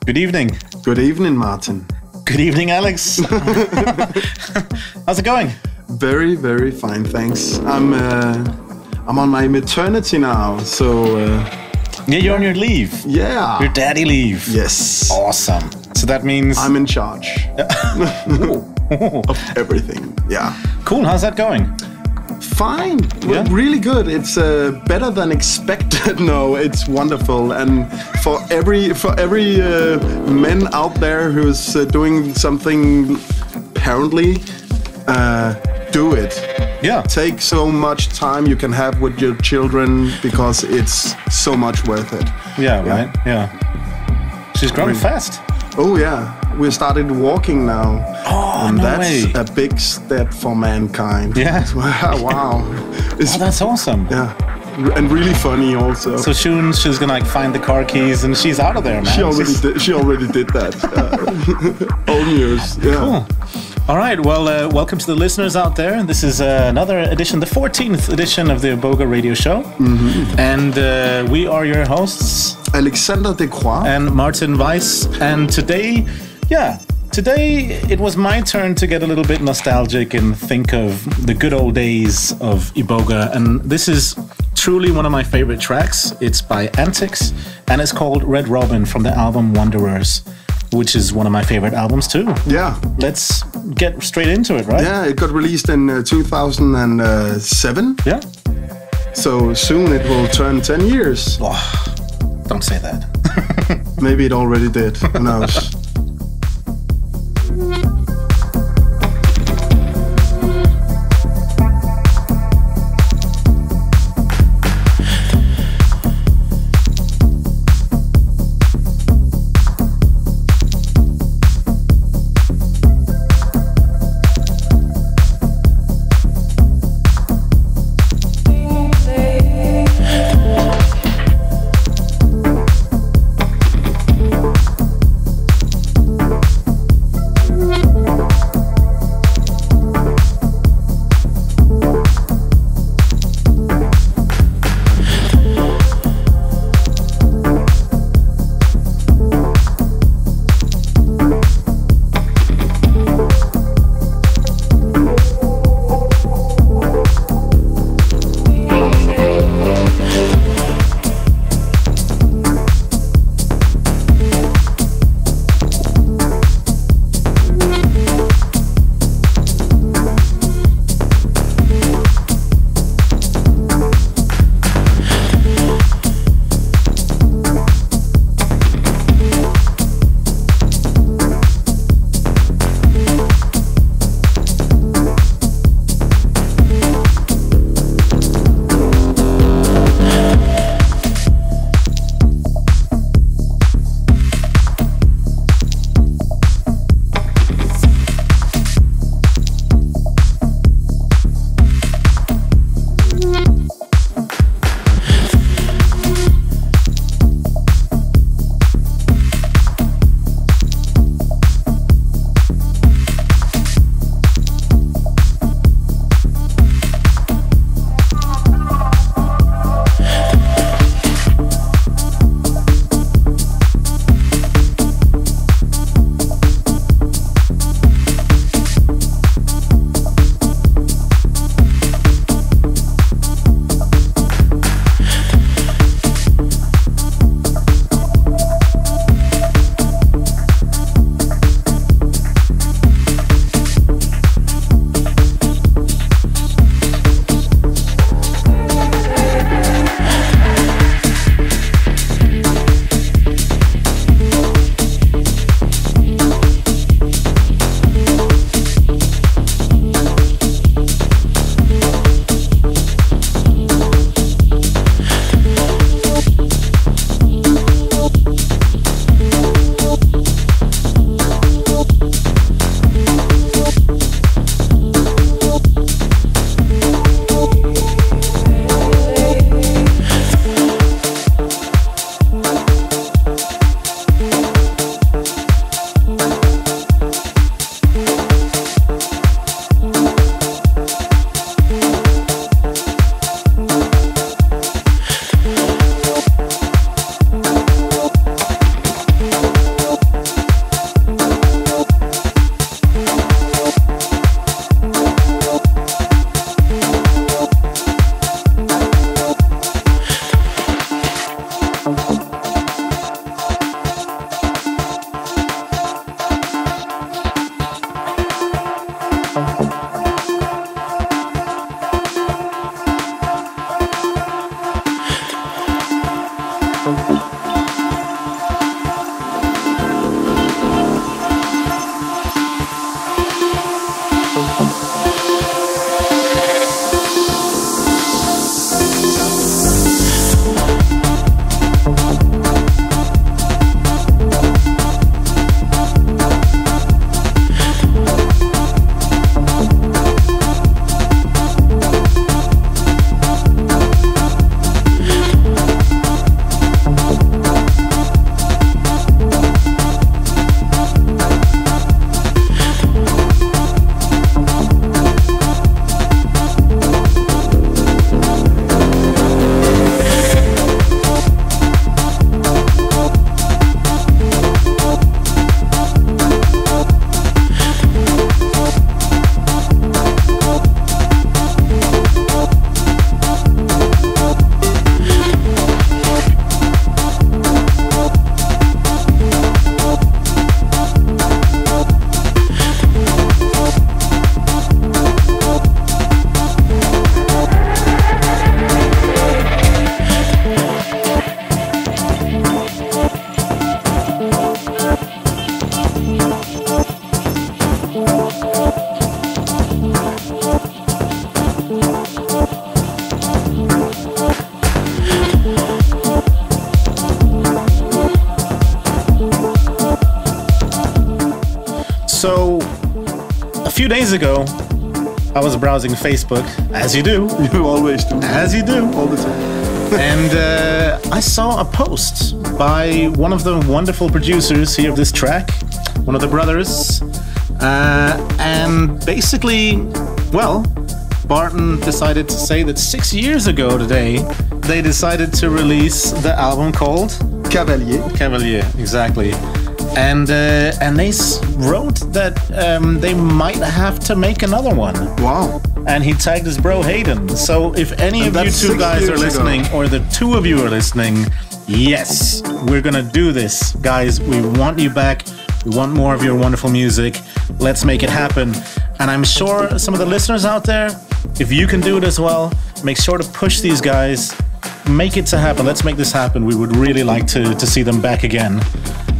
Good evening. Good evening, Martin. Good evening, Alex. How's it going? Very, very fine, thanks. I'm on my maternity now, so... Yeah, you're on your leave. Yeah. Your daddy leave. Yes. Awesome. So that means... I'm in charge of everything, yeah. Cool, how's that going? Fine, yeah. Really good. It's better than expected. No, it's wonderful. And for every man out there who's doing something, apparently, do it. Yeah. Take so much time you can have with your children because it's so much worth it. Yeah, right. Yeah. She's growing fast. Oh yeah, we started walking now. Oh, and no that's way. a big step for mankind. Yeah. Wow. Oh, that's awesome. Yeah. And really funny also. So soon she's gonna find the car keys and she's out of there, man. She already did that. Old news. Yeah. Cool. All right, well, welcome to the listeners out there. This is another edition, the 14th edition of the Iboga Radio Show. Mm-hmm. And we are your hosts, Alexander Descroix and Martin Vice. And today it was my turn to get a little bit nostalgic and think of the good old days of Iboga. And this is truly one of my favorite tracks. It's by Antix, and it's called Red Robin from the album Wanderers, which is one of my favorite albums too. Yeah. Let's get straight into it, right? Yeah, it got released in 2007. Yeah. So soon it will turn 10 years. Oh, don't say that. Maybe it already did. Who knows? So, a few days ago, I was browsing Facebook, as you do. You always do. As you do. All the time. And I saw a post by one of the wonderful producers here of this track, one of the brothers. And basically, well, Martin decided to say that 6 years ago today, they decided to release the album called Cavalier, exactly. And they wrote that they might have to make another one. Wow. And he tagged his bro Hayden. So if any of you two guys are listening, or the two of you are listening, yes, we're gonna do this. Guys, we want you back. We want more of your wonderful music. Let's make it happen. And I'm sure some of the listeners out there, if you can do it as well, make sure to push these guys. Make it to happen. Let's make this happen. We would really like to see them back again.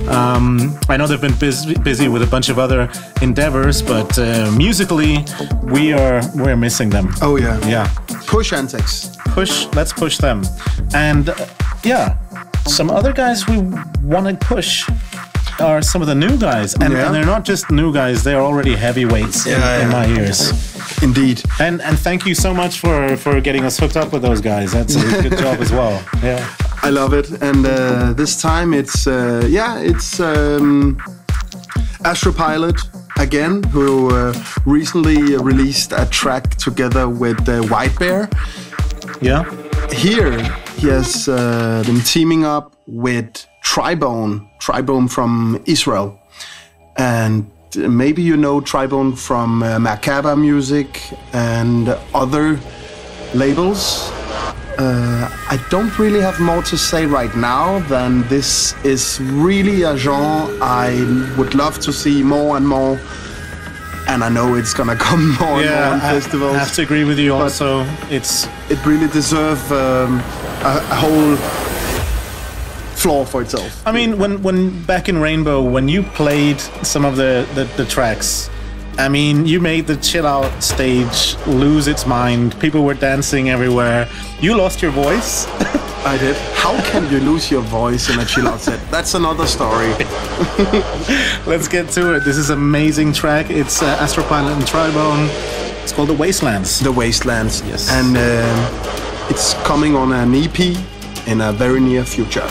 I know they've been busy with a bunch of other endeavors, but musically, we're missing them. Oh yeah. Yeah. Push Antix. Let's push them. And yeah, some other guys we want to push are some of the new guys. And they're not just new guys, they're already heavyweights in my ears. Indeed. And thank you so much for getting us hooked up with those guys. That's a good job as well. Yeah. I love it. And this time it's AstroPilot again, who recently released a track together with White Bear. Yeah. Here he has been teaming up with Tribone from Israel. And maybe you know Tribone from Macabre Music and other labels. I don't really have more to say right now than this is really a genre I would love to see more and more. And I know it's gonna come more and more on festivals. I have to agree with you also. It really deserves a whole floor for itself. I mean, when back in Rainbow, when you played some of the tracks, I mean, you made the chill out stage lose its mind. People were dancing everywhere. You lost your voice. I did. How can you lose your voice in a chill out set? That's another story. Let's get to it. This is an amazing track. It's AstroPilot and Tribone. It's called The Wastelands. The Wastelands. Yes. And it's coming on an EP in a very near future.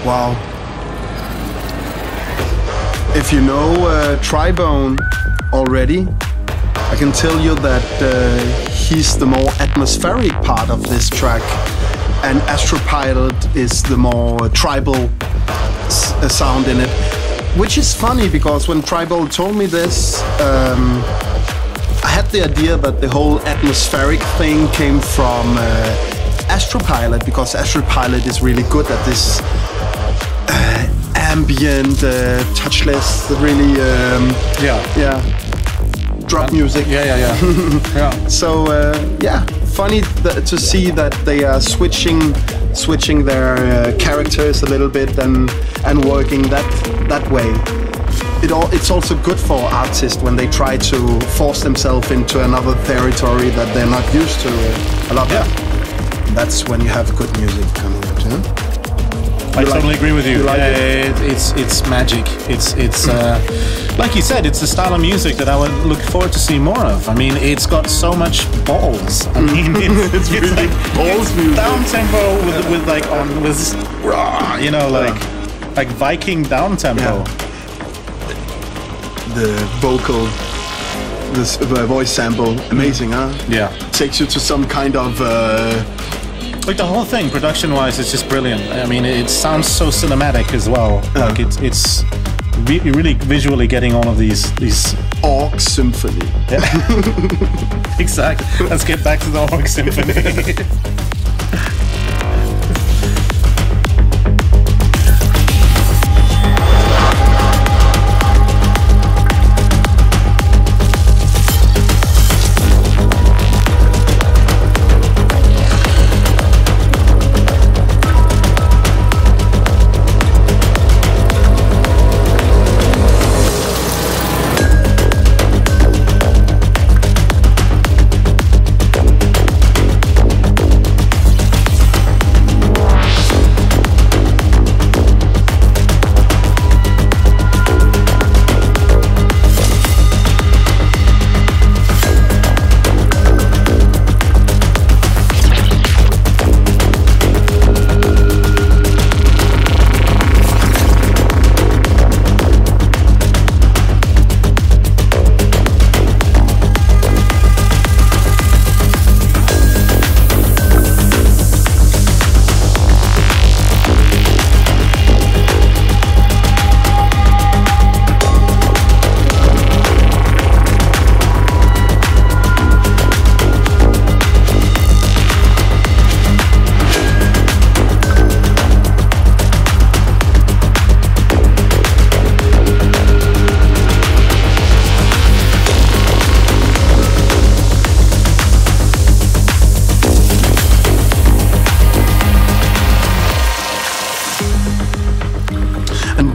Wow. If you know Tribone already, I can tell you that he's the more atmospheric part of this track, and AstroPilot is the more tribal sound in it, which is funny because when Tribone told me this, I had the idea that the whole atmospheric thing came from AstroPilot, because AstroPilot is really good at this ambient, touchless, really drop music. Yeah. So funny to see that they are switching their characters a little bit and working that way. It's also good for artists when they try to force themselves into another territory that they're not used to. I love that. That's when you have good music coming out, you know? I totally agree with you. It's magic. It's like you said, it's the style of music that I would look forward to see more of. I mean, it's got so much balls. I mean, it's really like balls music. Down tempo with you know, like Viking down tempo. Yeah. The vocal, this voice sample, amazing, huh? Yeah. Takes you to some kind of like the whole thing, production-wise, it's just brilliant. I mean, it sounds so cinematic as well. Like it's really visually getting all of these Orc Symphony. Yeah. Exactly. Let's get back to the Orc Symphony.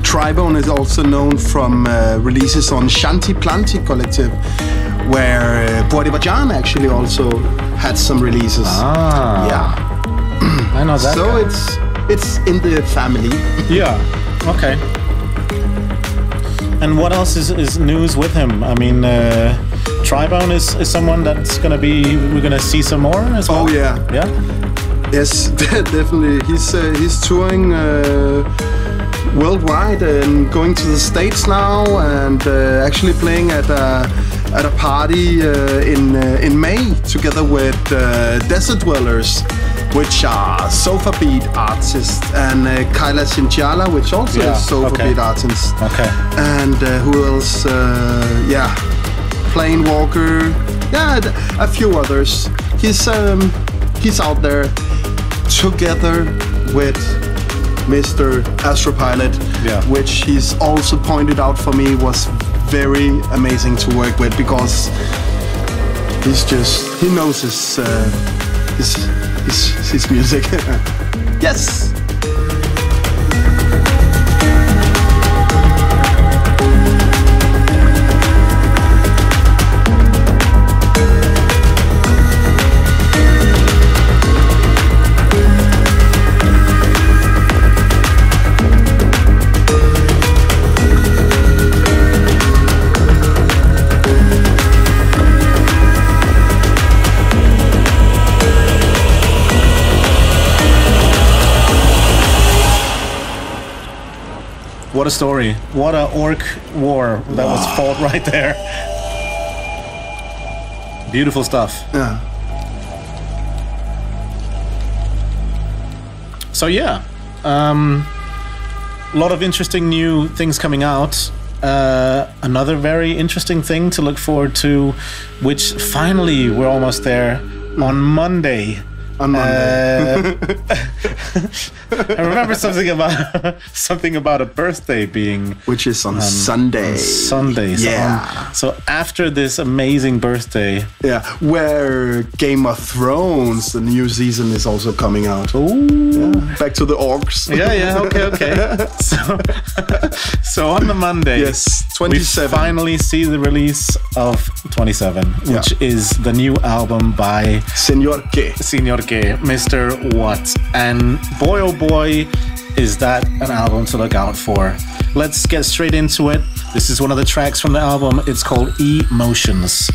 Tribone is also known from releases on Shanti Planti Collective, where Bajan actually also had some releases. Yeah, I know that. So guy. it's in the family. Yeah. Okay. And what else is news with him? I mean, Tribone is someone that's we're gonna see some more as well. Oh yeah. Yeah. Yes, definitely. He's touring worldwide and going to the States now, and actually playing at a party in May together with Desert Dwellers, which are sofa beat artists, and Kyla Sinjala, which also is sofa beat artist. Okay. And who else? Plane Walker. Yeah, a few others. He's out there together with Mr. AstroPilot, which he's also pointed out for me was very amazing to work with, because he knows his music. Yes. What a story. What a orc war that was fought right there. Beautiful stuff. Yeah. So yeah, lot of interesting new things coming out. Another very interesting thing to look forward to, which finally we're almost there on Monday. On Monday. I remember something about a birthday being, which is on Sunday. Sunday. So after this amazing birthday, where Game of Thrones, the new season, is also coming out. Back to the orcs. Okay. So on the Monday, yes, 27, we finally see the release of 27, which is the new album by Señor K, Mr.What, and boy oh boy, is that an album to look out for. Let's get straight into it. This is one of the tracks from the album. It's called Emotions.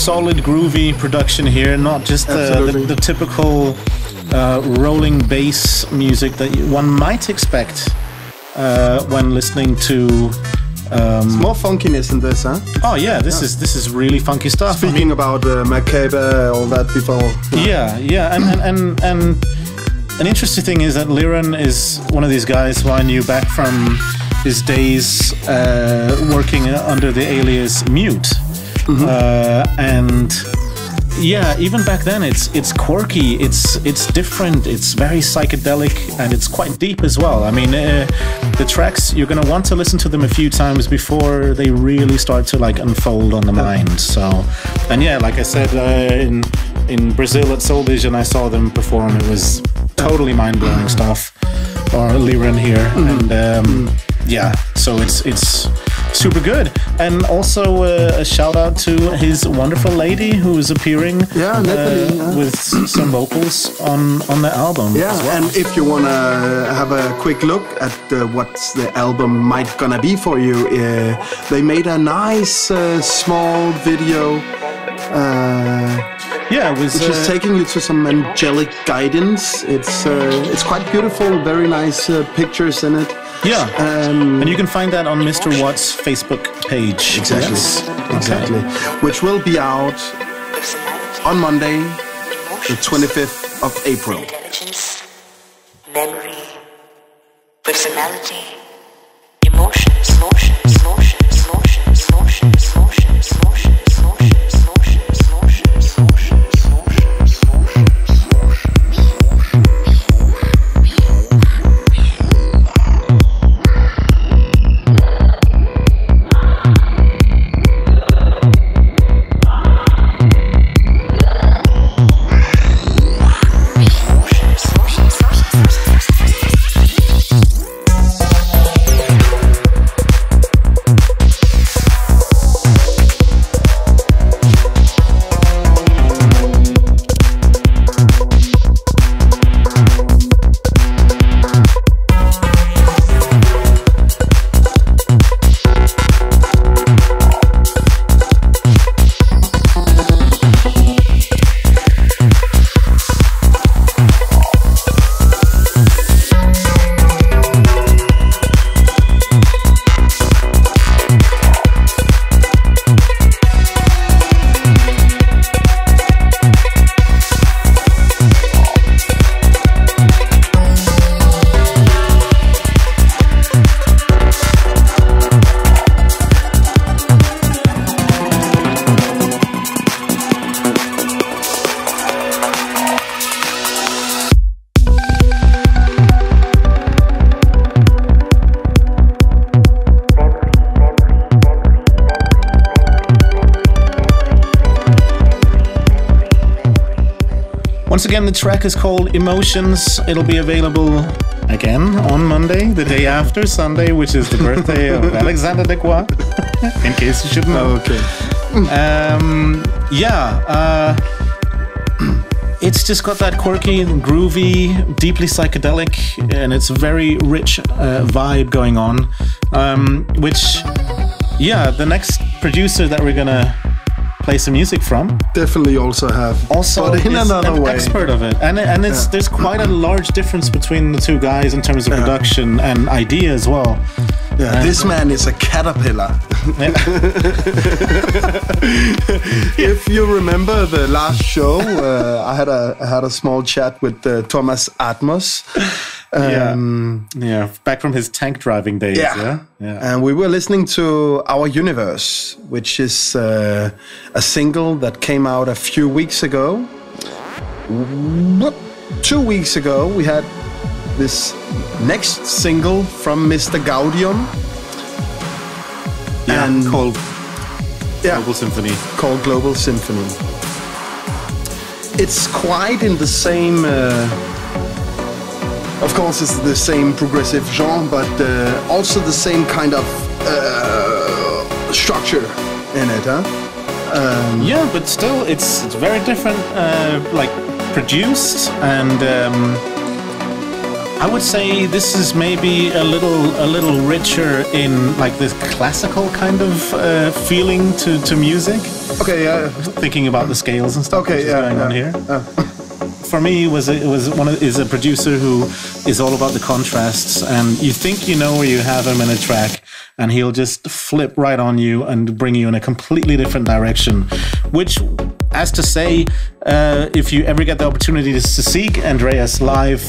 solid groovy production here, not just the typical rolling bass music that one might expect when listening to. It's more funkiness in this, huh? Oh yeah, this is really funky stuff. Speaking about Macabre, all that before. Yeah, and an interesting thing is that Liran is one of these guys who I knew back from his days working under the alias Mute. And yeah, even back then it's quirky, it's different, it's very psychedelic, and it's quite deep as well. I mean, the tracks, you're gonna want to listen to them a few times before they really start to like unfold on the mind. So, and yeah, like I said, in Brazil at Soul Vision, I saw them perform. It was totally mind-blowing stuff. Or Liran here, and yeah, so it's super good. And also a shout out to his wonderful lady who is appearing with some vocals on the album. Yeah, as well. and if you want to have a quick look at what the album might gonna be for you, they made a nice small video. Which is taking you to some angelic guidance. It's quite beautiful, very nice pictures in it. Yeah, and you can find that on Mr.What's Facebook page. Exactly, yes. Exactly. Okay. Which will be out on Monday, the 25th of April. Intelligence, memory, personality, emotions, motions, motions, motions, motions, motions, motions, motions, motions, motions, motions. Once again, the track is called Emotions. It'll be available again on Monday, the day after Sunday, which is the birthday of Alexander Descroix, in case you should know. Okay. It's just got that quirky, groovy, deeply psychedelic, and it's a very rich vibe going on, the next producer that we're gonna play some music from definitely also but in another way, expert of it, and there's quite a large difference between the two guys in terms of production and idea as well. This man is a caterpillar. If you remember the last show, I had a small chat with Thomas Atmos. Back from his tank driving days. Yeah. And we were listening to Our Universe, which is a single that came out a few weeks ago. 2 weeks ago, we had this next single from Mr. Gaudium. And called Global Symphony. Called Global Symphony. It's quite in the same... of course, it's the same progressive genre, but also the same kind of structure in it, huh? But still, it's very different, like produced, and I would say this is maybe a little richer in like this classical kind of feeling to music. Okay, yeah. Thinking about the scales and stuff. Okay, going on here. For me, is a producer who is all about the contrasts, and you think you know where you have him in a track, and he'll just flip right on you and bring you in a completely different direction. Which, as to say, if you ever get the opportunity to see Andreas live,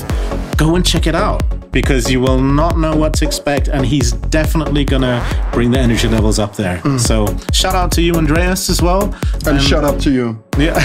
go and check it out, because you will not know what to expect, and he's definitely gonna bring the energy levels up there. So shout out to you, Andreas, as well. And shout out to you. Yeah.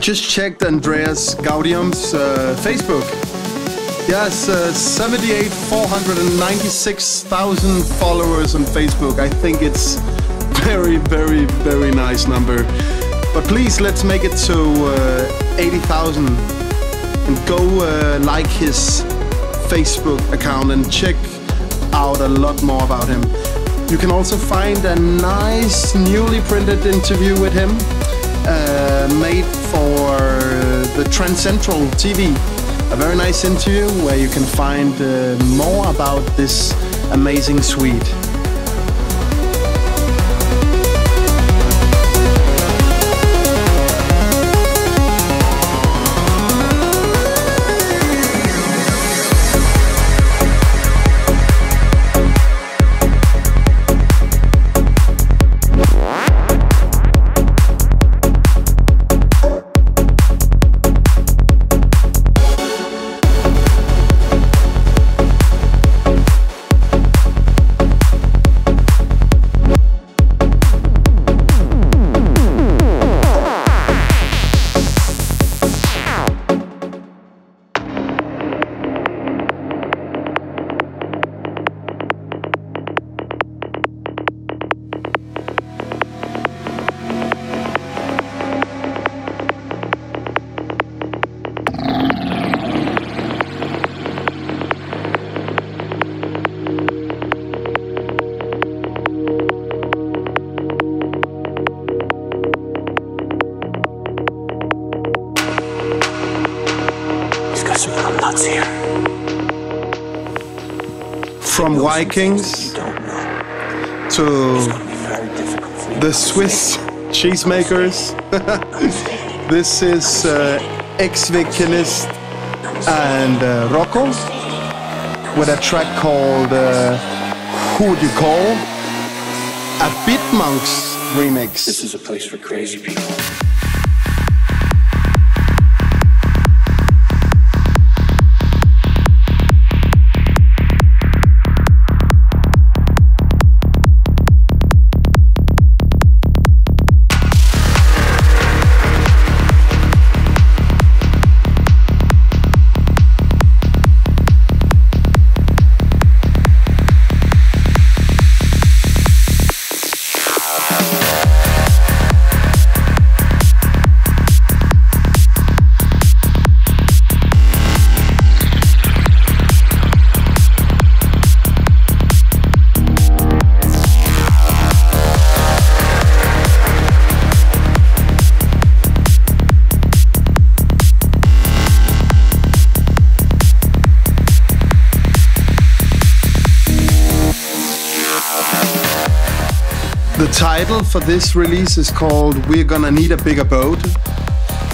just checked Andreas Gaudium's Facebook. He has 496,000 followers on Facebook. I think it's very, very, very nice number. But please, let's make it to 80,000 and go like his Facebook account and check out a lot more about him. You can also find a nice newly printed interview with him made for the Trend Central TV. A very nice interview where you can find more about this amazing Swede. From Vikings to the Swiss cheesemakers. This is Kilist and Rocco with a track called Who Would You Call? A Bitmonx remix. This is a place for crazy people. The title for this release is called We're Gonna Need a Bigger Boat.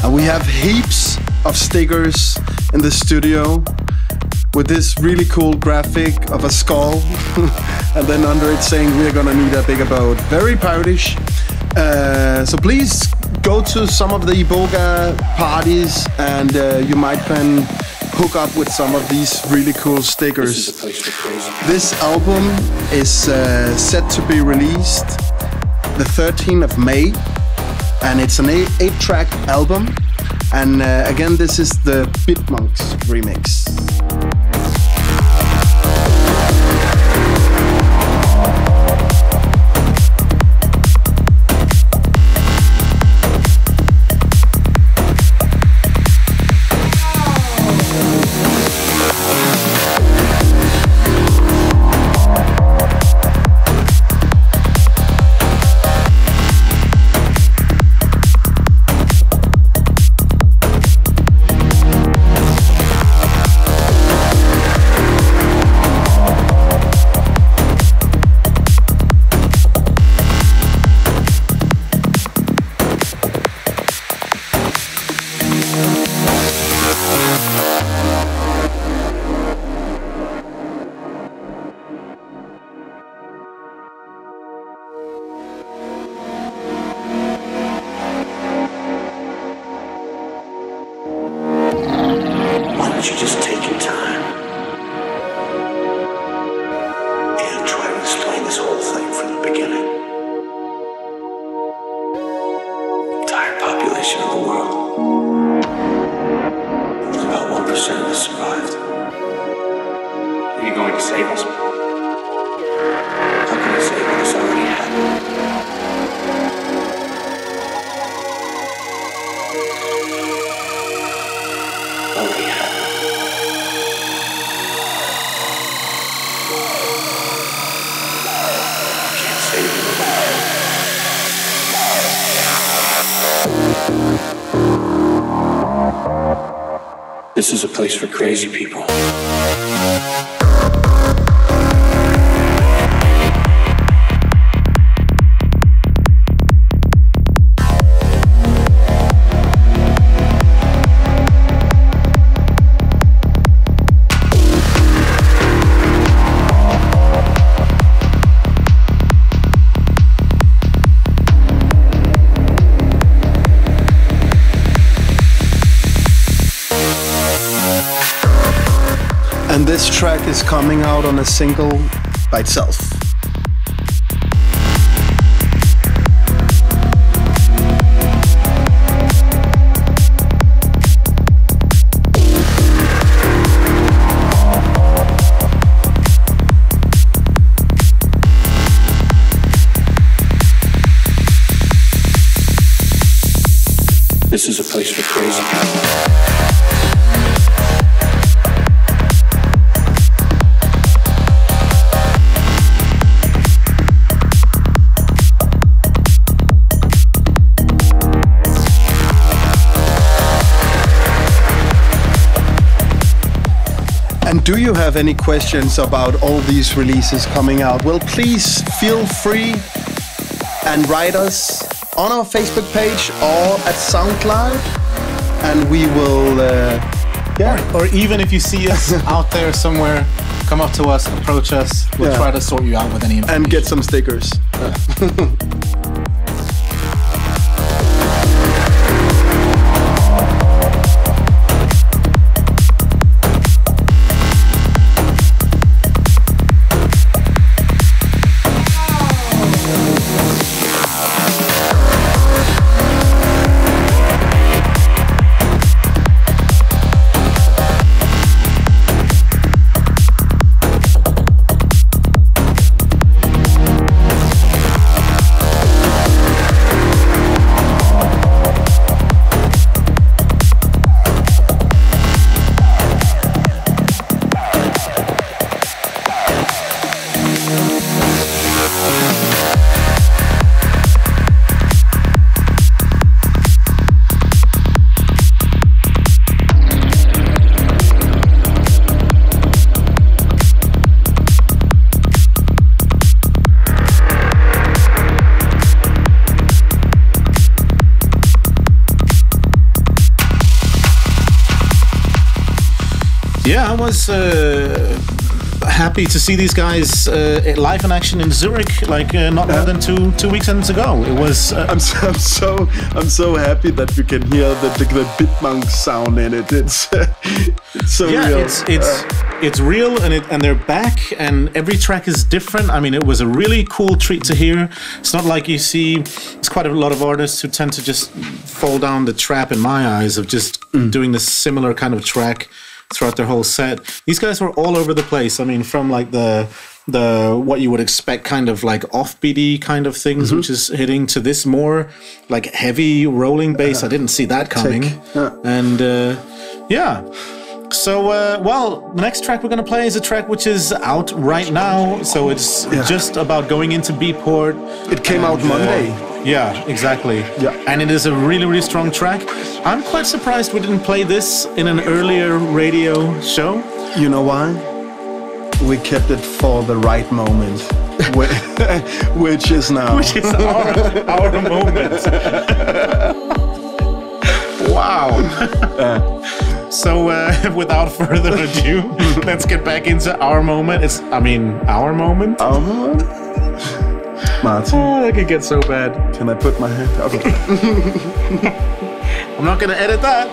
And we have heaps of stickers in the studio with this really cool graphic of a skull and then under it saying we're gonna need a bigger boat. Very piratish. So please go to some of the Iboga parties and you might can hook up with some of these really cool stickers. This album is set to be released the 13th of May, and it's an 8-track album. And again, this is the Bitmonx remix. Population of the world. save us? How can you say what has already happened? Already happened. I can't save you. This is a place for crazy people. And this track is coming out on a single by itself. This is a place for crazy people. And do you have any questions about all these releases coming out? Well, please feel free and write us on our Facebook page or at SoundCloud, and we will, Or even if you see us out there somewhere, come up to us, approach us. We'll try to sort you out with any information. and get some stickers. Yeah, I was happy to see these guys live in action in Zurich, like not more than two weekends ago. It was. I'm so happy that you can hear the Bitmonx sound in it. It's so real. It's real, and they're back, and every track is different. I mean, it was a really cool treat to hear. It's not like you see. There's quite a lot of artists who tend to just fall down the trap, in my eyes, of just doing this similar kind of track throughout their whole set. These guys were all over the place. I mean, from like the what you would expect kind of like offbeaty kind of things, which is hitting, to this more like heavy rolling bass. I didn't see that coming. And yeah. So, well, the next track we're going to play is a track which is out right now. So it's just about going into Beatport. It came out Monday. Yeah, exactly. Yeah. And it is a really, really strong track. I'm quite surprised we didn't play this in an earlier radio show. You know why? We kept it for the right moment, which is now. Which is our moment. Wow. So, without further ado, let's get back into our moment. Our moment? Our moment? Martin. Oh, that could get so bad. Can I put my hand up? I'm not gonna edit that.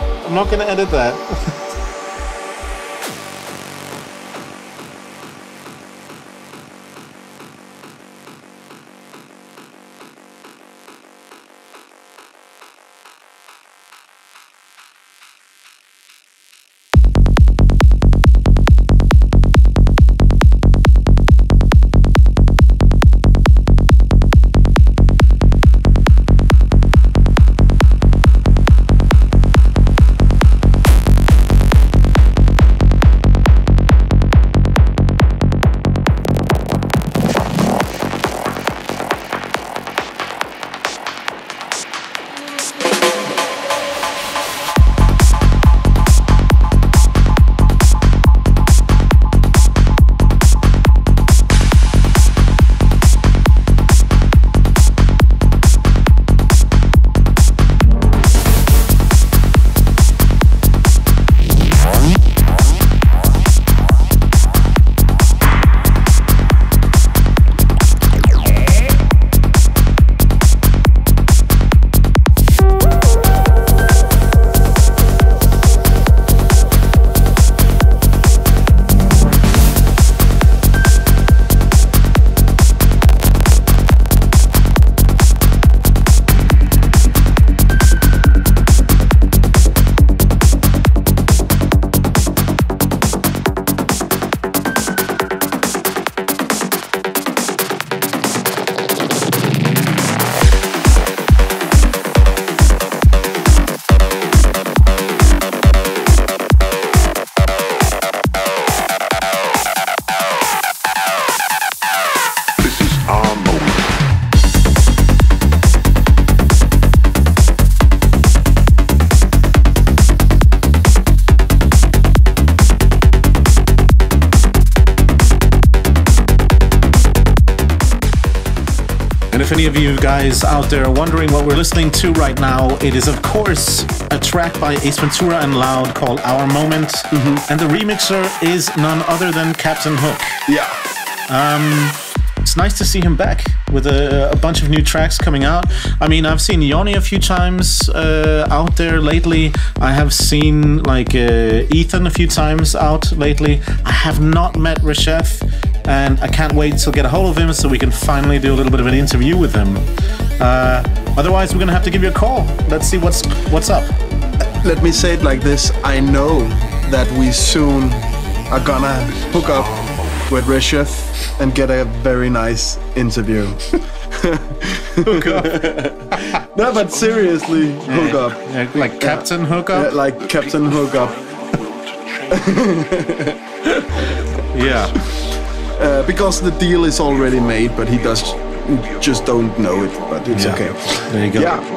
If any of you guys out there are wondering what we're listening to right now, it is of course a track by Ace Ventura and Loud called Our Moment, and the remixer is none other than Captain Hook. Yeah. It's nice to see him back with a bunch of new tracks coming out. I mean, I've seen Yoni a few times out there lately. I have seen like Ethan a few times out lately. I have not met Reshef, and I can't wait to get a hold of him so we can finally do a little bit of an interview with him. Otherwise, we're gonna have to give you a call. Let's see what's up. Let me say it like this. I know that we soon are gonna hook up with Reshef and get a very nice interview. Hook up. No, but seriously, hook up. Like Captain Hook Up? Yeah, like Captain Hook Up. Yeah. Because the deal is already made, but he just don't know it, but it's okay. There you go. Yeah.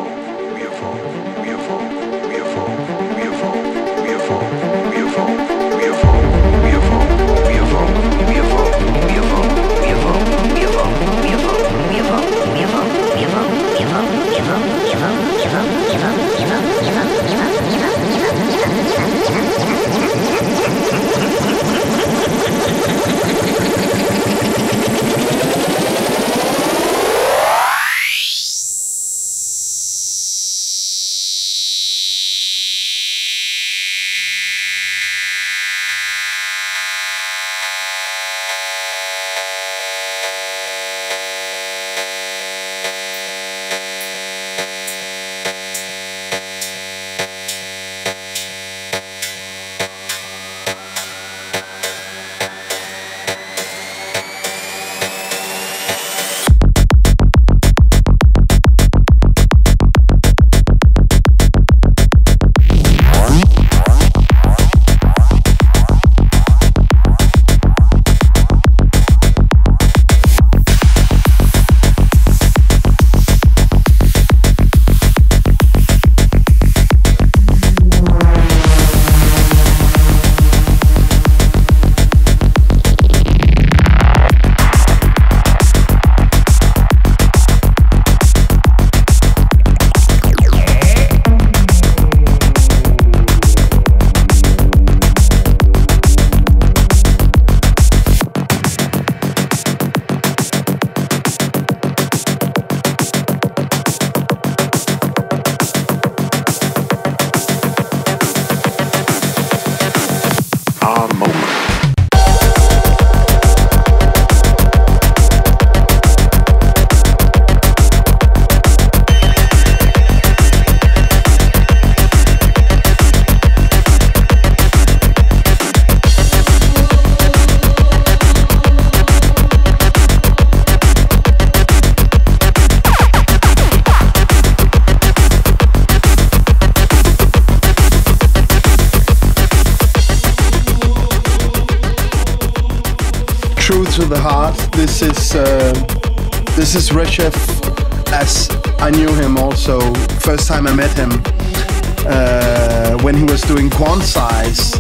To the heart. This is Reshef, as I knew him also first time I met him when he was doing Quantize.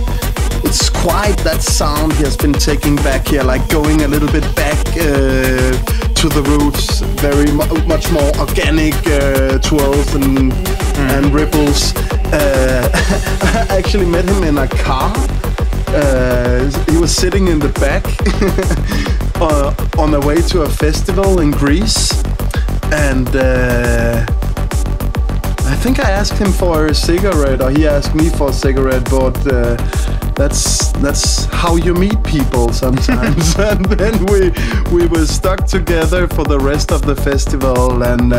It's quite that sound he has been taking back here, like going a little bit back to the roots, very much more organic twirls and ripples. I actually met him in a car. He was sitting in the back on the way to a festival in Greece, and I think I asked him for a cigarette, or he asked me for a cigarette, but that's how you meet people sometimes. And then we were stuck together for the rest of the festival, and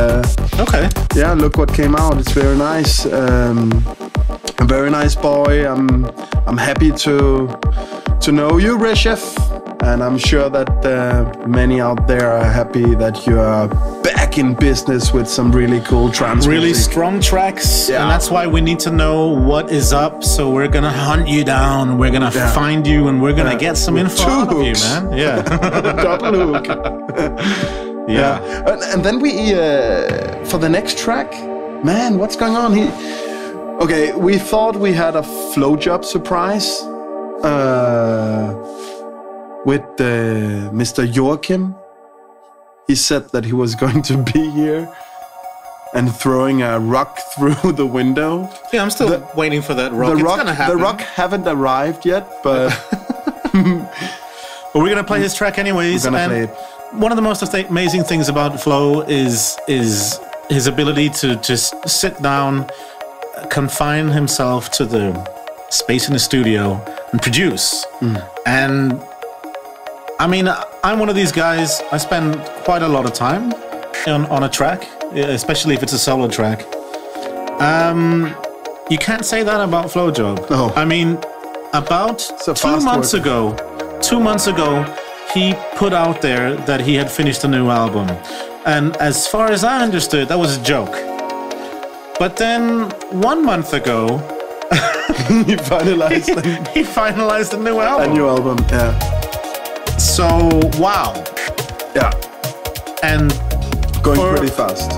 okay, yeah, look what came out. It's very nice. A very nice boy. I'm happy to know you, Reshef, and I'm sure that many out there are happy that you are back in business with some really cool trance really music. Strong tracks, yeah. And that's why we need to know what is up. So we're gonna hunt you down, we're gonna find you, and we're gonna get some info out of you, man. Yeah. Double hook. Yeah. And then we for the next track, man, what's going on here? Okay, we thought we had a Flowjob surprise with Mr. Joachim. he said that he was going to be here and throwing a rock through the window. Yeah, I'm still waiting for that rock. It's gonna happen. The rock haven't arrived yet, but we're gonna play his track anyways. We're gonna play it. One of the most amazing things about Flo is his ability to just sit down, confine himself to the space in the studio and produce. And I mean, I'm one of these guys, I spend quite a lot of time on a track, especially if it's a solo track. You can't say that about Flowjob. No. I mean, about 2 months ago, he put out there that he had finished a new album. And as far as I understood, that was a joke. But then 1 month ago, he finalized a new album. A new album, yeah. So, wow. Yeah. And going pretty fast.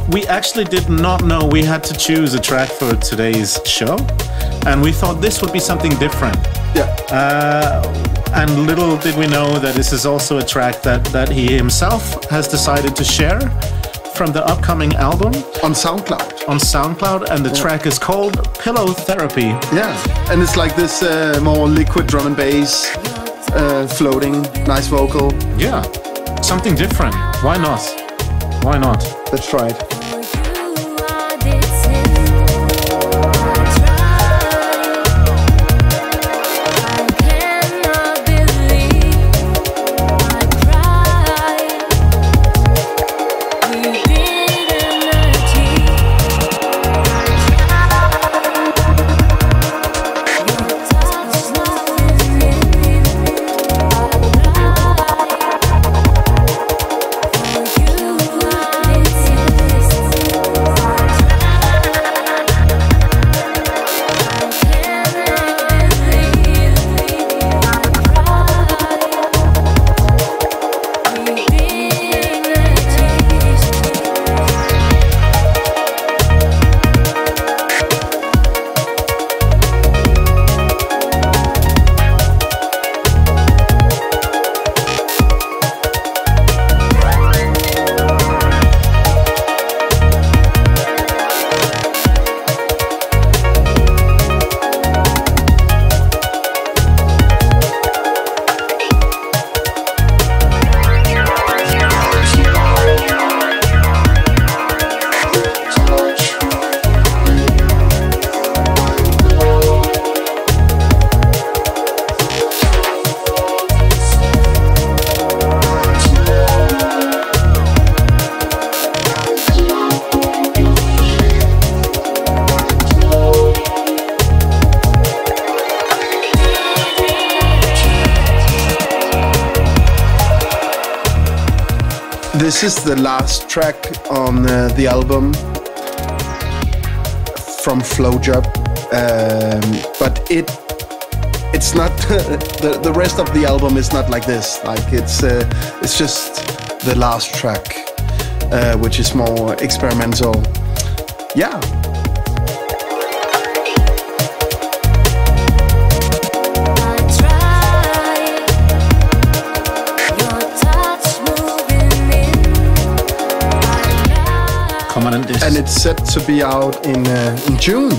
We actually did not know we had to choose a track for today's show. And we thought this would be something different. Yeah. And little did we know that this is also a track that he himself has decided to share from the upcoming album. On SoundCloud. And the track is called Pillow Therapy. Yeah. And it's like this more liquid drum and bass, floating, nice vocal. Yeah. Something different. Why not? Why not? Let's try it. This is the last track on the album from Flowjob, but it's not the rest of the album is not like this. Like it's just the last track, which is more experimental. Yeah. And it's set to be out in June.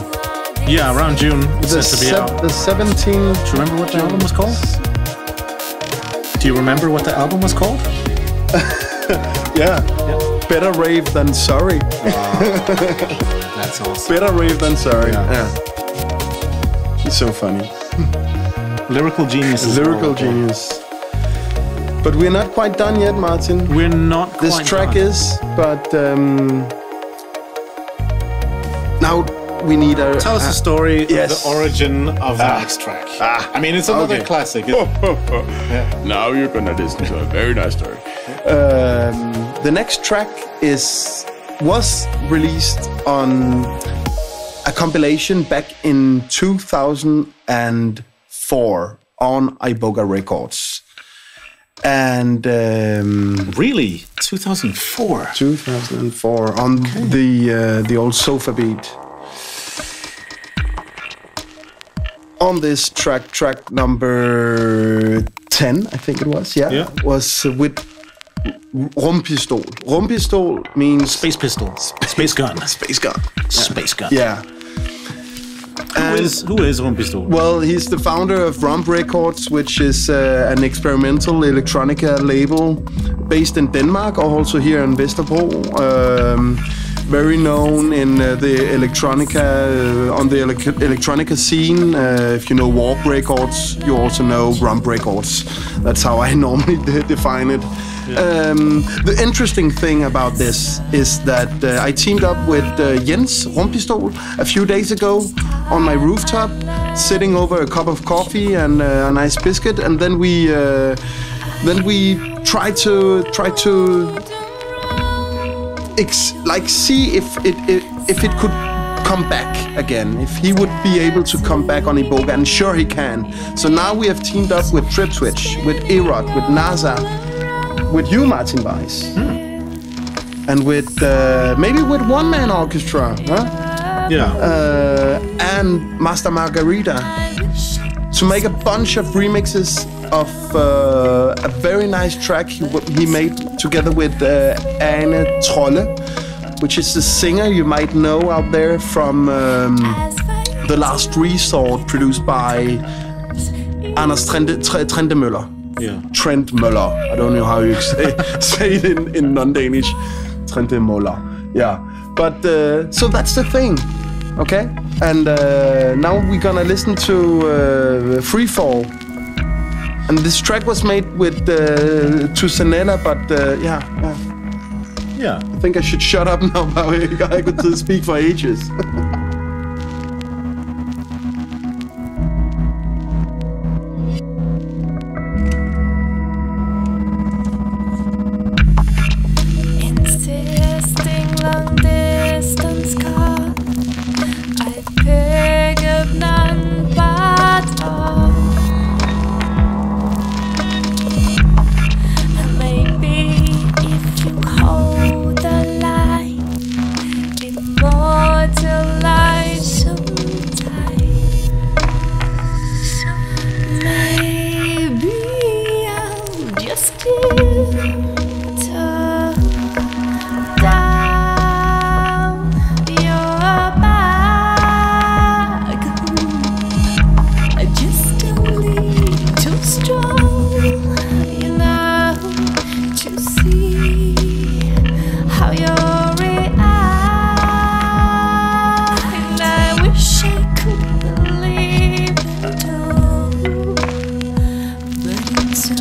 Yeah, around June. It's set to be out. The 17th. Do you remember what the album was called? Do you remember what the album was called? Yeah. Better Rave Than Sorry. That's awesome. Better Rave Than Sorry. Yeah. He's so funny. Lyrical genius. Lyrical genius. But we're not quite done yet, Martin. We're not quite This track done. is, but now we need a... Tell us the story yes. of the origin of the next track. I mean, it's another classic. Yeah. Now you're gonna listen to a very nice story. The next track was released on a compilation back in 2004 on Iboga Records. And really, 2004. 2004 on the old sofa beat. On this track number 10, I think it was. Yeah. Was with Rumpistol. Rumpistol means Space pistol. Space gun. Space gun. Space gun. Yeah. Who is Rumpistol? Well, he's the founder of Rump Records, which is an experimental electronica label based in Denmark, or also here in Vesterbro. Very known in the electronica, on the electronica scene. If you know Warp Records, you also know Rump Records. That's how I normally define it. Yeah. The interesting thing about this is that I teamed up with Jens Rumpistol a few days ago on my rooftop, sitting over a cup of coffee and a nice biscuit, and then we try to see if it could come back again, if he would be able to come back on Iboga, and sure he can. So now we have teamed up with Trip Switch, with Erod, with N.A.S.A, with you, Martin Vice, and with maybe with One Man Orchestra, huh? Yeah. And Master Margarita, to make a bunch of remixes of a very nice track he made together with Ane Trolle, which is the singer you might know out there from The Last Resort, produced by Anders Trentemøller. Yeah. Trent Møller. I don't know how you say it in non-Danish. Trentemøller. Yeah. But so that's the thing. Okay? And now we're gonna listen to Freefall. And this track was made with Tusnelda, but yeah. Yeah. I think I should shut up now, but I could speak for ages. So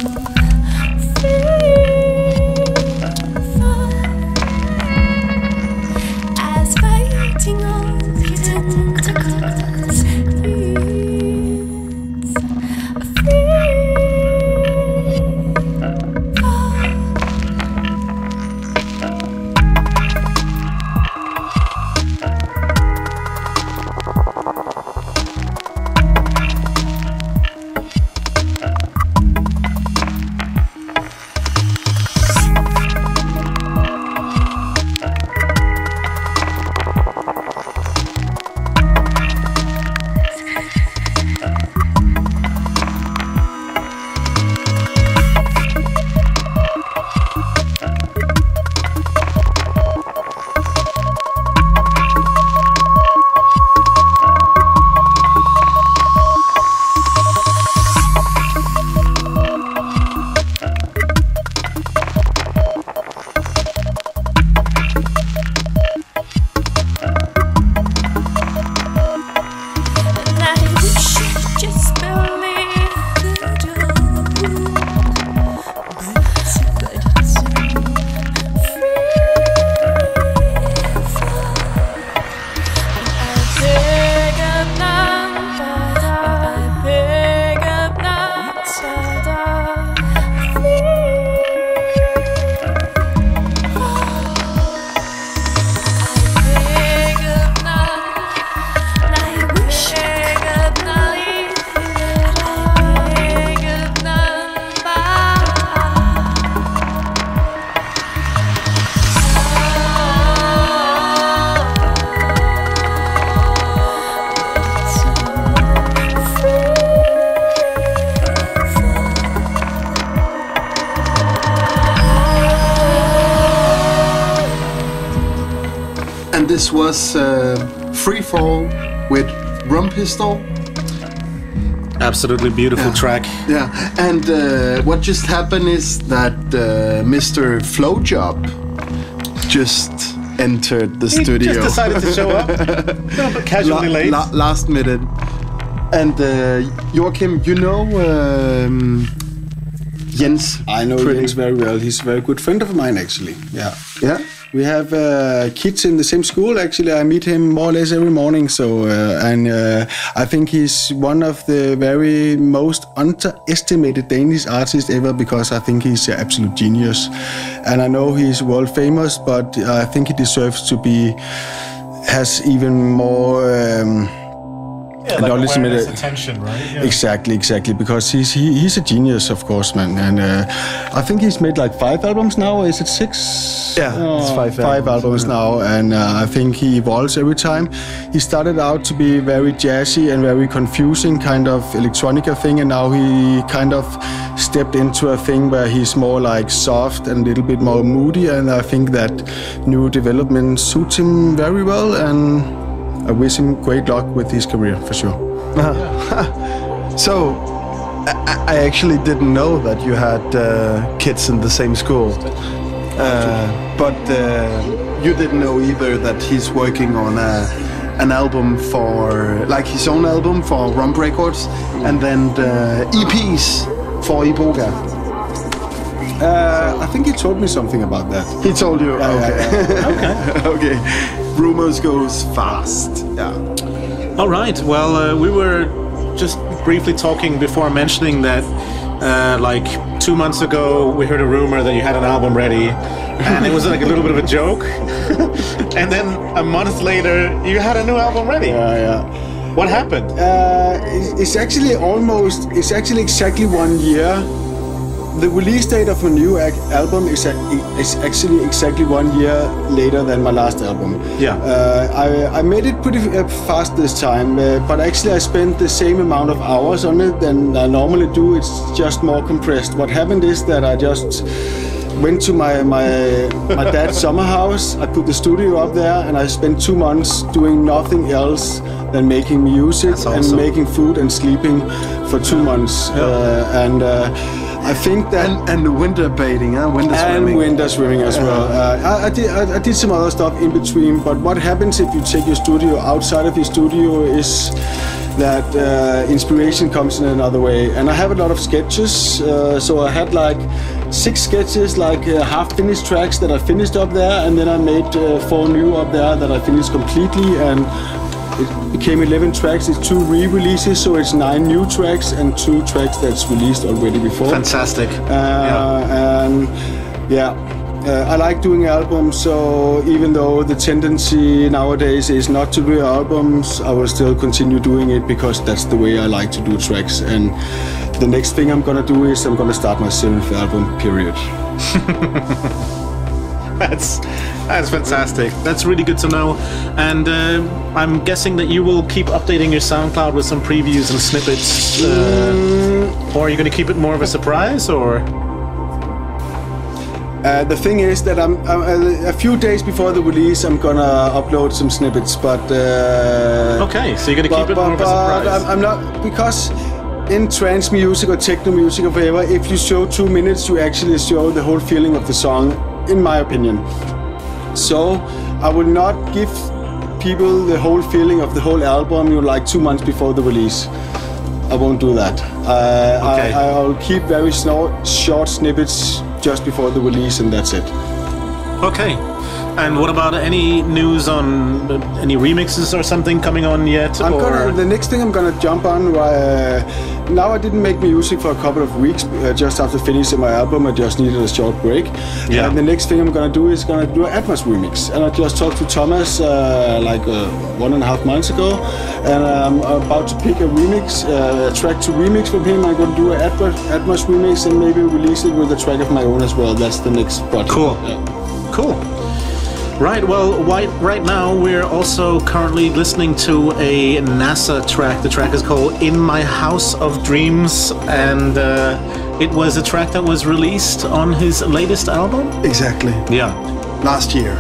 And this was Free Fall with Rumpistol. Absolutely beautiful track. Yeah, and what just happened is that Mr. Flowjob just entered the studio. He just decided to show up. No, but casually late. Last minute. And Joachim, you know Jens? I know Jens very well. He's a very good friend of mine, actually. Yeah. Yeah? We have kids in the same school, actually. I meet him more or less every morning. So, I think he's one of the very most underestimated Danish artists ever, because I think he's an absolute genius. And I know he's world famous, but I think he deserves to be, has even more... attention, right? Yeah. Exactly, because he's a genius, of course, man. And I think he's made like 5 albums now, or is it 6? Yeah, it's 5 albums now, and I think he evolves every time. He started out to be very jazzy and very confusing kind of electronica thing, and now he kind of stepped into a thing where he's more like soft and a little bit more moody, and I think that new development suits him very well, and I wish him great luck with his career, for sure. So, I actually didn't know that you had kids in the same school. But you didn't know either that he's working on an album for, like his own album for Rump Records, and then the EPs for Iboga. I think he told me something about that. He told you? Yeah. Okay. Rumors goes fast. Yeah. All right. Well, we were just briefly talking before mentioning that, like 2 months ago, we heard a rumor that you had an album ready, and it was like a little bit of a joke. And then a month later, you had a new album ready. Yeah. What happened? It's actually exactly 1 year. The release date of a new album is actually exactly 1 year later than my last album. Yeah. I made it pretty fast this time, but actually I spent the same amount of hours on it than I normally do. It's just more compressed. What happened is that I just went to my dad's summer house. I put the studio up there, and I spent 2 months doing nothing else than making music and making food and sleeping for 2 months. Yeah. I think that and winter bathing, winter swimming. And winter swimming as well. I did some other stuff in between, but what happens if you take your studio outside of your studio is that inspiration comes in another way. And I have a lot of sketches, so I had like 6 sketches, like half-finished tracks that I finished up there, and then I made 4 new up there that I finished completely, and it became 11 tracks. It's 2 re-releases, so it's 9 new tracks and 2 tracks that's released already before. Fantastic. I like doing albums, so even though the tendency nowadays is not to do albums, I will still continue doing it because that's the way I like to do tracks. And the next thing I'm gonna do is I'm gonna start my 7th album, period. That's fantastic. That's really good to know. And I'm guessing that you will keep updating your SoundCloud with some previews and snippets, or are you going to keep it more of a surprise, or? The thing is that I'm a few days before the release, I'm gonna upload some snippets, but okay, so you're gonna keep it more of a surprise. I'm not, because in trance music or techno music or whatever, if you show 2 minutes, you actually show the whole feeling of the song, in my opinion. So I will not give people the whole feeling of the whole album, like 2 months before the release. I won't do that. Okay. I'll keep very short snippets just before the release, and that's it. Okay. And what about any news on any remixes or something coming on yet? The next thing I'm gonna jump on. Now I didn't make music for a couple of weeks just after finishing my album. I just needed a short break. Yeah. And the next thing I'm gonna do is gonna do an Atmos remix. And I just talked to Thomas 1.5 months ago, and I'm about to pick a remix, a track to remix from him. I'm gonna do an Atmos remix and maybe release it with a track of my own as well. That's the next project. Cool. Yeah. Cool. Right, well, right now we're also currently listening to a N.A.S.A track. The track is called In My House of Dreams, and it was a track that was released on his latest album? Exactly. Yeah. Last year.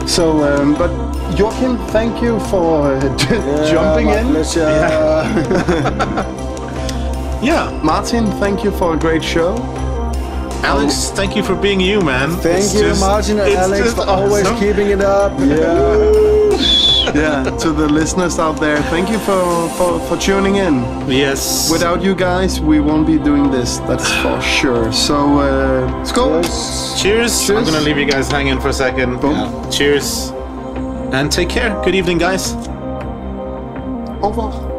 So, but Joachim, thank you for jumping in. Pleasure. Yeah. Martin, thank you for a great show. Alex, thank you for being you, man. Thank you, Martin and Alex, for always keeping it up. Yeah, to the listeners out there, thank you for tuning in. Yes. Without you guys, we won't be doing this, that's for sure. So, skål. Cheers. I'm gonna leave you guys hanging for a second. Boom. Yeah. Cheers. And take care. Good evening, guys. Au revoir.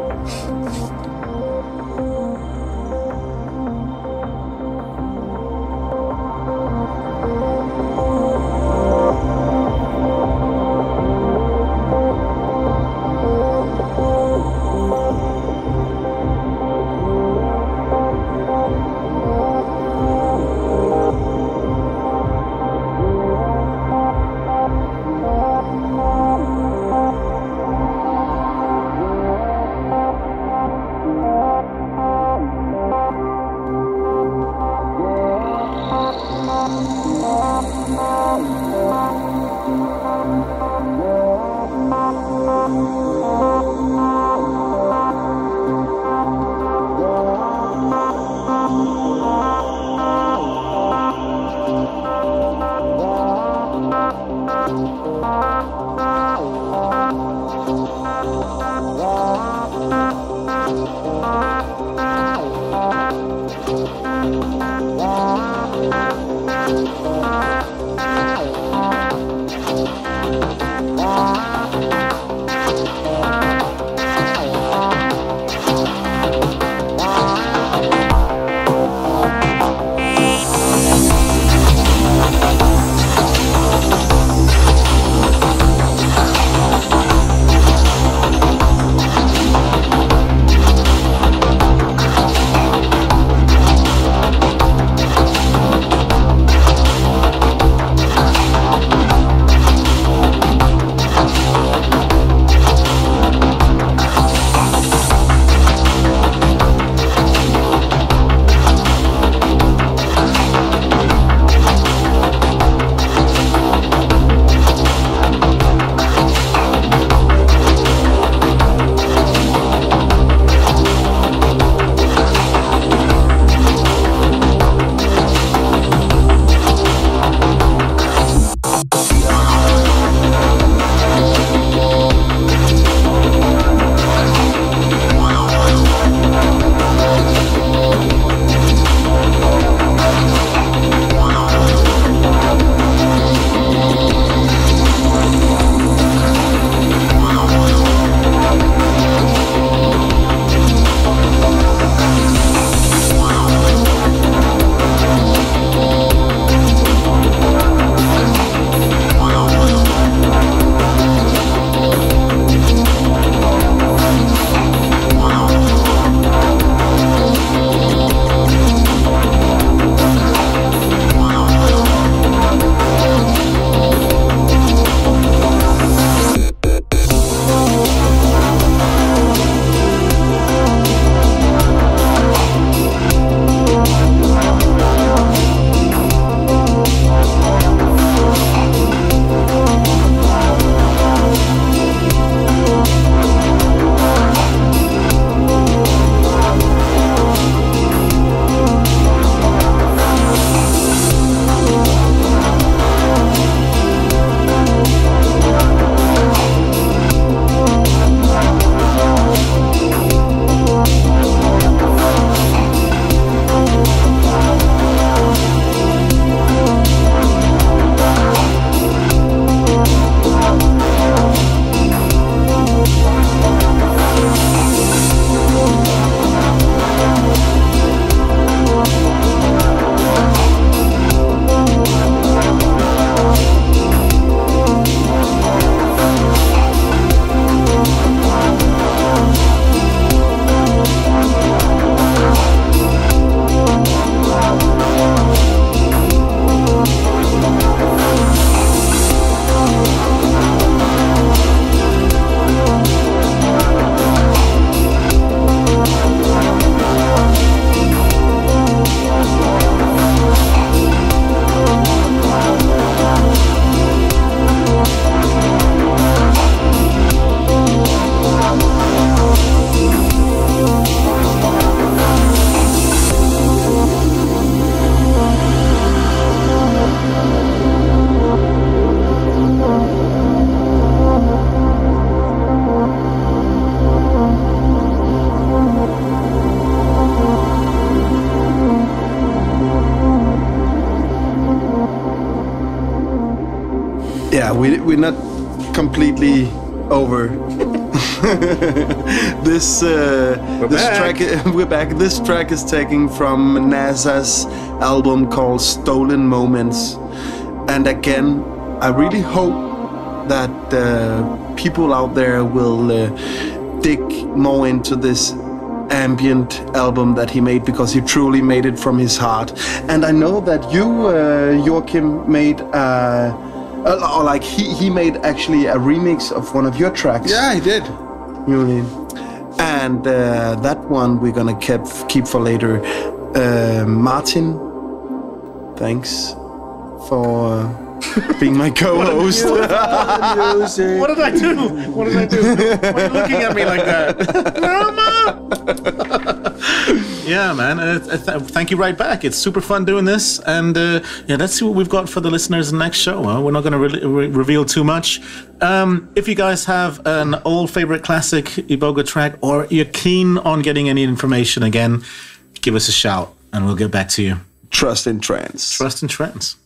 Yeah, we're not completely over. This track, we're back. This track is taken from N.A.S.A's album called Stolen Moments. And again, I really hope that people out there will dig more into this ambient album that he made, because he truly made it from his heart. And I know that you, Joachim, made he made actually a remix of one of your tracks. Yeah, he did. Really. And that one we're gonna keep for later. Martin, thanks for being my co-host. What did I do? What did I do? Why are you looking at me like that? Yeah, man. Thank you right back. It's super fun doing this. And let's see what we've got for the listeners next show. We're not going to reveal too much. If you guys have an old favorite classic Iboga track, or you're keen on getting any information again, give us a shout and we'll get back to you. Trust in Trance. Trust in Trance.